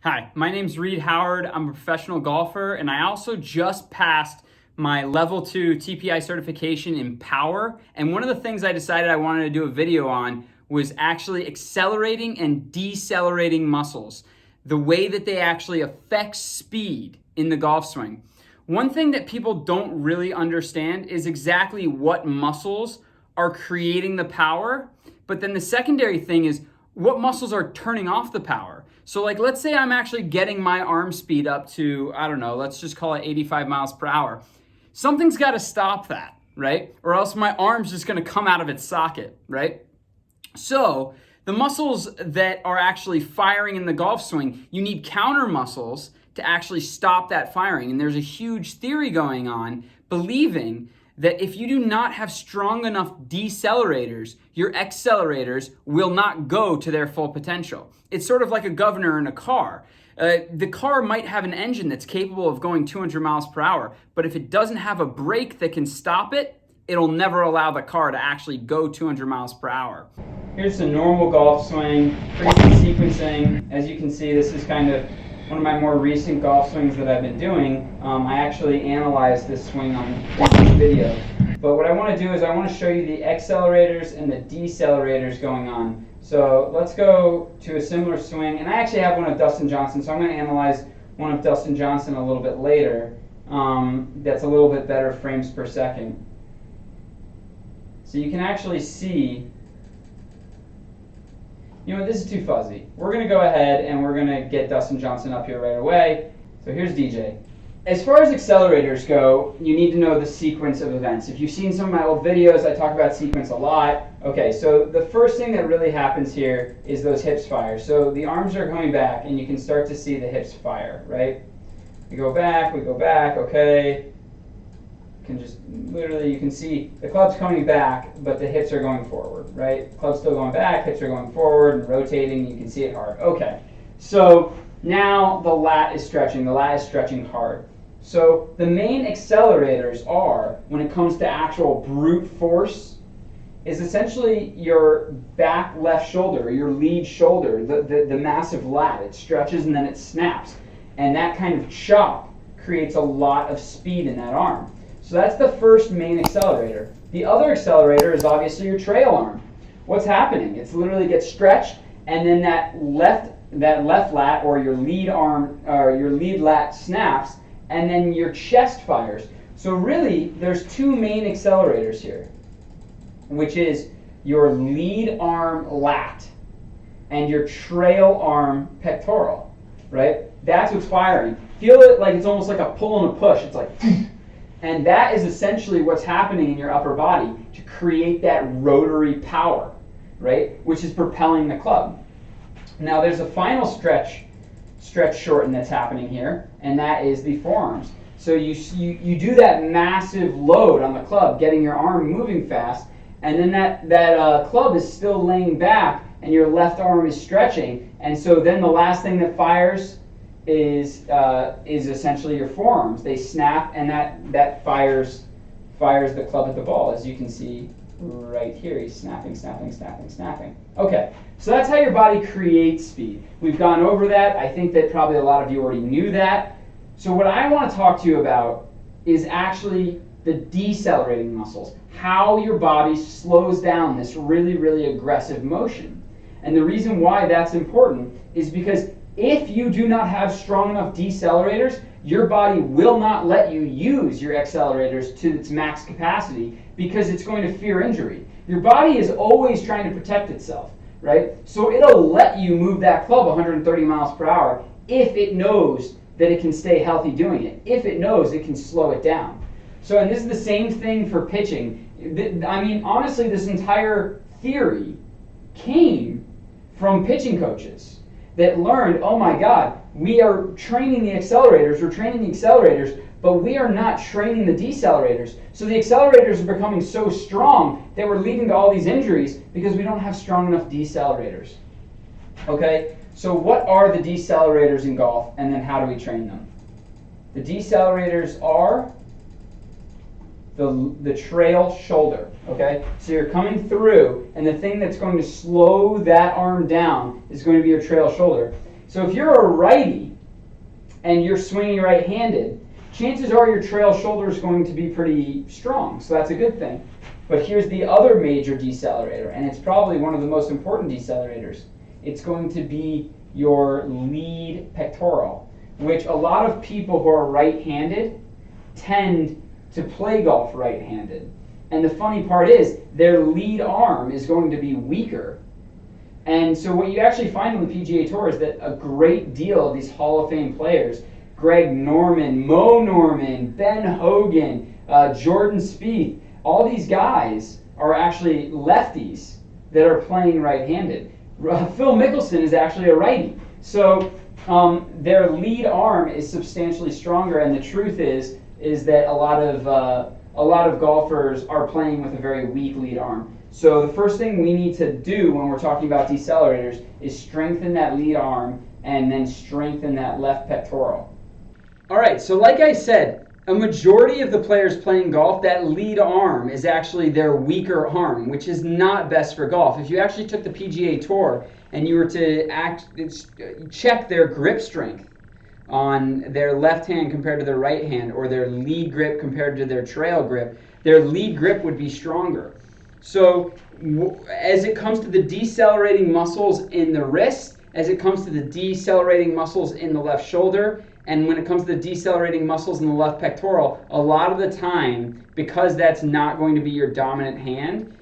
Hi, my name's Reed Howard. I'm a professional golfer, and I also just passed my level 2 TPI certification in power. And one of the things I decided I wanted to do a video on was actually accelerating and decelerating muscles, the way that they actually affect speed in the golf swing. One thing that people don't really understand is exactly what muscles are creating the power, but then the secondary thing is what muscles are turning off the power. So like, let's say I'm actually getting my arm speed up to, I don't know, let's just call it 85 miles per hour. Something's got to stop that, right? Or else my arm's just going to come out of its socket, right? So the muscles that are actually firing in the golf swing, you need counter muscles to actually stop that firing. And there's a huge theory going on believing that if you do not have strong enough decelerators, your accelerators will not go to their full potential. It's sort of like a governor in a car. The car might have an engine that's capable of going 200 miles per hour, but if it doesn't have a brake that can stop it, it'll never allow the car to actually go 200 miles per hour. Here's a normal golf swing, pretty sequencing. As you can see, this is kind of one of my more recent golf swings that I've been doing. I actually analyzed this swing on this video. But what I want to do is I want to show you the accelerators and the decelerators going on. So let's go to a similar swing. And I actually have one of Dustin Johnson, so I'm going to analyze one of Dustin Johnson a little bit later. That's a little bit better frames per second. So you can actually see, you know, this is too fuzzy. We're going to go ahead and we're going to get Dustin Johnson up here right away. So here's DJ. As far as accelerators go, you need to know the sequence of events. If you've seen some of my old videos, I talk about sequence a lot. Okay, so the first thing that really happens here is those hips fire. So the arms are coming back and you can start to see the hips fire, right? We go back, okay. You can see the club's coming back, but the hips are going forward, right? Club's still going back, hips are going forward and rotating. You can see it hard. Okay, so now the lat is stretching. The lat is stretching hard. So the main accelerators are, when it comes to actual brute force, is essentially your back left shoulder, your lead shoulder, the massive lat. It stretches and then it snaps. And that kind of chop creates a lot of speed in that arm. So that's the first main accelerator. The other accelerator is obviously your trail arm. What's happening? It's literally gets stretched, and then that left lat or your lead arm or your lead lat snaps, and then your chest fires. So really, there's two main accelerators here, which is your lead arm lat and your trail arm pectoral, right? That's what's firing. Feel it like it's almost like a pull and a push. It's like, and that is essentially what's happening in your upper body to create that rotary power, right? Which is propelling the club. Now there's a final stretch shorten that's happening here, and that is the forearms. So you do that massive load on the club, getting your arm moving fast, and then that club is still laying back, and your left arm is stretching, and so then the last thing that fires is essentially your forearms. They snap, and that fires the club at the ball, as you can see right here. He's snapping. Okay, so that's how your body creates speed. We've gone over that. I think that probably a lot of you already knew that. So what I want to talk to you about is actually the decelerating muscles, how your body slows down this really, really aggressive motion. And the reason why that's important is because if you do not have strong enough decelerators, your body will not let you use your accelerators to its max capacity because it's going to fear injury. Your body is always trying to protect itself, right? So it'll let you move that club 130 miles per hour if it knows that it can stay healthy doing it, if it knows it can slow it down. So, and this is the same thing for pitching. I mean, honestly, this entire theory came from pitching coaches that learned, oh my God, we are training the accelerators, but we are not training the decelerators. So the accelerators are becoming so strong that we're leading to all these injuries because we don't have strong enough decelerators. Okay, so what are the decelerators in golf, and then how do we train them? The decelerators are the trail shoulder, okay? So you're coming through, and the thing that's going to slow that arm down is going to be your trail shoulder. So if you're a righty and you're swinging right-handed, chances are your trail shoulder is going to be pretty strong, so that's a good thing. But here's the other major decelerator, and it's probably one of the most important decelerators. It's going to be your lead pectoral, which a lot of people who are right-handed tend to play golf right-handed. And the funny part is their lead arm is going to be weaker. And so what you actually find on the PGA Tour is that a great deal of these Hall of Fame players, Greg Norman, Mo Norman, Ben Hogan, Jordan Spieth, all these guys are actually lefties that are playing right-handed. Phil Mickelson is actually a righty. So their lead arm is substantially stronger, and the truth is that a lot of golfers are playing with a very weak lead arm. So the first thing we need to do when we're talking about decelerators is strengthen that lead arm and then strengthen that left pectoral. All right, so like I said, a majority of the players playing golf, that lead arm is actually their weaker arm, which is not best for golf. If you actually took the PGA Tour and you were to check their grip strength on their left hand compared to their right hand, or their lead grip compared to their trail grip, their lead grip would be stronger. So as it comes to the decelerating muscles in the wrist, as it comes to the decelerating muscles in the left shoulder, and when it comes to the decelerating muscles in the left pectoral, a lot of the time, because that's not going to be your dominant hand,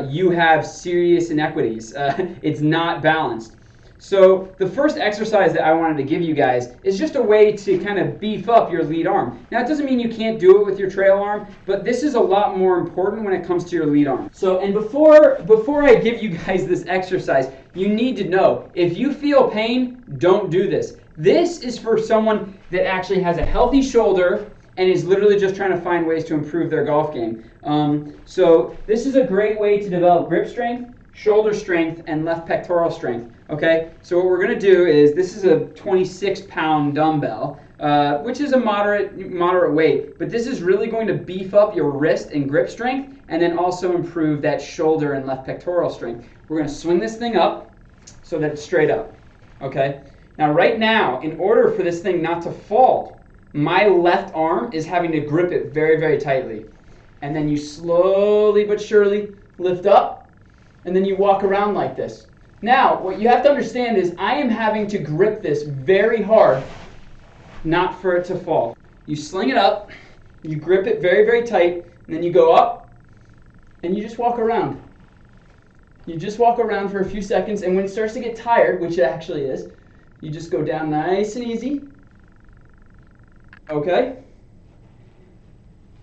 you have serious inequities. It's not balanced. So the first exercise that I wanted to give you guys is just a way to kind of beef up your lead arm. Now, it doesn't mean you can't do it with your trail arm, but this is a lot more important when it comes to your lead arm. So, and before I give you guys this exercise, you need to know, if you feel pain, don't do this. This is for someone that actually has a healthy shoulder and is literally just trying to find ways to improve their golf game. So this is a great way to develop grip strength, shoulder strength, and left pectoral strength. Okay, so what we're going to do is, this is a 26-pound dumbbell, which is a moderate weight, but this is really going to beef up your wrist and grip strength, and then also improve that shoulder and left pectoral strength. We're going to swing this thing up so that it's straight up. Okay, now right now, in order for this thing not to fall, my left arm is having to grip it very, very tightly. And then you slowly but surely lift up, and then you walk around like this. Now, what you have to understand is I am having to grip this very hard, not for it to fall. You sling it up, you grip it very, very tight, and then you go up, and you just walk around. You just walk around for a few seconds, and when it starts to get tired, which it actually is, you just go down nice and easy. Okay?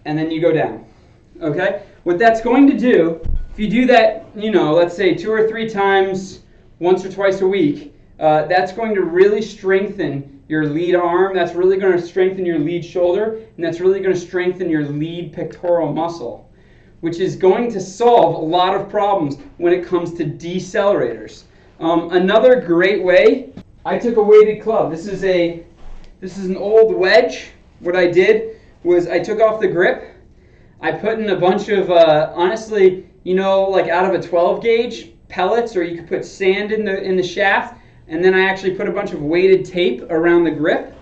And then you go down. Okay? What that's going to do, if you do that, let's say 2 or 3 times, once or twice a week, that's going to really strengthen your lead arm, that's really going to strengthen your lead shoulder, and that's really going to strengthen your lead pectoral muscle, which is going to solve a lot of problems when it comes to decelerators. Another great way, I took a weighted club. This is an old wedge. What I did was I took off the grip, I put in a bunch of, honestly, like out of a 12 gauge, pellets, or you could put sand in the shaft, and then I actually put a bunch of weighted tape around the grip.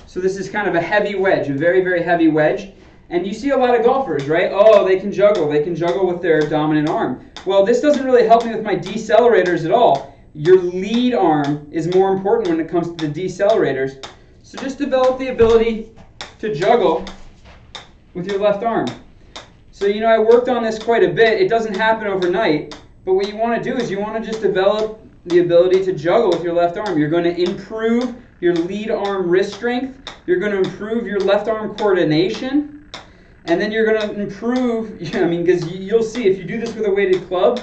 So this is kind of a heavy wedge, a very, very heavy wedge. And you see a lot of golfers, right? Oh, they can juggle with their dominant arm. Well, this doesn't really help me with my decelerators at all. Your lead arm is more important when it comes to the decelerators. So just develop the ability to juggle with your left arm. So, I worked on this quite a bit. It doesn't happen overnight. But what you want to do is you want to just develop the ability to juggle with your left arm. You're going to improve your lead arm wrist strength. You're going to improve your left arm coordination. And then you're going to improve, because you'll see if you do this with a weighted club,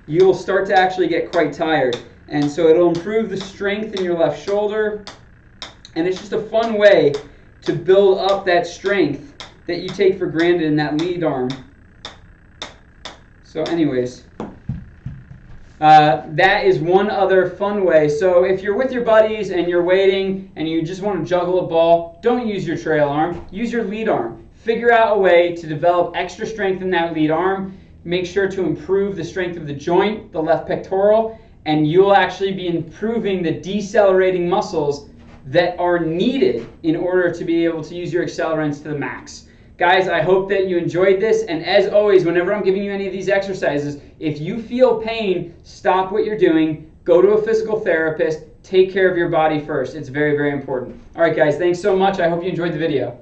you'll start to actually get quite tired. And so it'll improve the strength in your left shoulder. And it's just a fun way to build up that strength that you take for granted in that lead arm. So anyways, that is one other fun way. So if you're with your buddies and you're waiting and you just want to juggle a ball, don't use your trail arm, use your lead arm. Figure out a way to develop extra strength in that lead arm. Make sure to improve the strength of the joint, the left pectoral, and you'll actually be improving the decelerating muscles that are needed in order to be able to use your accelerants to the max. Guys, I hope that you enjoyed this, and as always, whenever I'm giving you any of these exercises, if you feel pain, stop what you're doing, go to a physical therapist, take care of your body first. It's very, very important. All right, guys, thanks so much. I hope you enjoyed the video.